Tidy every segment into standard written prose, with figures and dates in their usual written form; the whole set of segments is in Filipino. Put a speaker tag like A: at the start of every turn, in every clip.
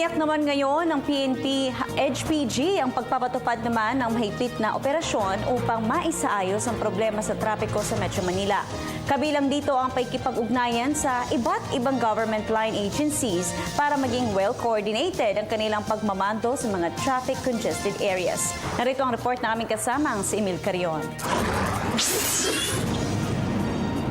A: Tiniyak naman ngayon ng PNP HPG ang pagpapatupad naman ng mahigpit na operasyon upang maisaayos ang problema sa trapiko sa Metro Manila. Kabilang dito ang pakikipag-ugnayan sa iba't ibang government line agencies para maging well-coordinated ang kanilang pagmamando sa mga traffic congested areas. Narito ang report na aming kasamang si Emil Carion.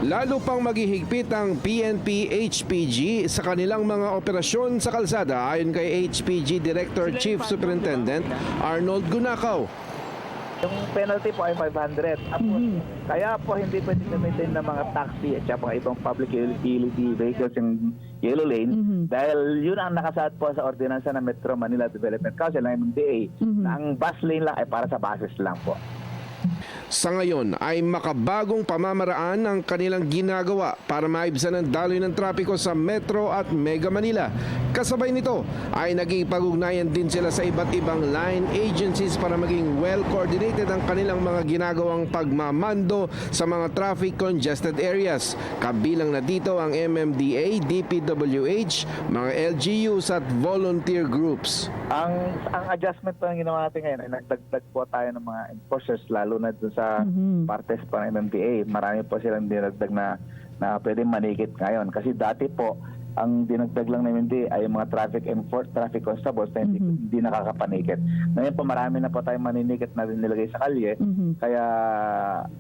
B: Lalo pang maghihigpit ang PNP-HPG sa kanilang mga operasyon sa kalsada ayon kay HPG Director Chief Superintendent Arnold Gunakaw.
C: Yung penalty po ay 500. Kaya po hindi pwede gamitin ng mga taxi at saka ibang public utility vehicles yung yellow lane dahil yun ang nakasaad po sa ordinansa ng Metro Manila Development Council ng MMDA na ang bus lane lang ay para sa buses lang po.
B: Sa ngayon ay makabagong pamamaraan ang kanilang ginagawa para maibsan ang daloy ng trapiko sa Metro at Mega Manila. Kasabay nito ay naging-pag-ugnayan din sila sa iba't ibang line agencies para maging well-coordinated ang kanilang mga ginagawang pagmamando sa mga traffic congested areas. Kabilang na dito ang MMDA, DPWH, mga LGUs at volunteer groups.
C: Ang adjustment po ang ginawa natin ngayon ay nagdagdag po tayo ng mga enforcers lalo na dun sa partes pa ng MMDA. Marami po silang dinagdag na pwedeng manikit ngayon. Kasi dati po, ang dinagdag lang ng MMDA ay mga traffic constables na hindi nakakapanikit. Ngayon po marami na po tayong maninikit na nilagay sa kalye, kaya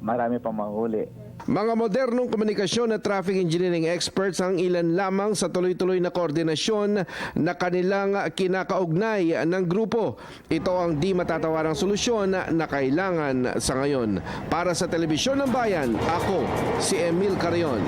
C: marami pa mahuli.
B: Mga modernong komunikasyon at traffic engineering experts ang ilan lamang sa tuloy-tuloy na koordinasyon na kanilang kinakaugnay ng grupo. Ito ang di matatawarang solusyon na kailangan sa ngayon. Para sa Telebisyon ng Bayan, ako si Emil Carion.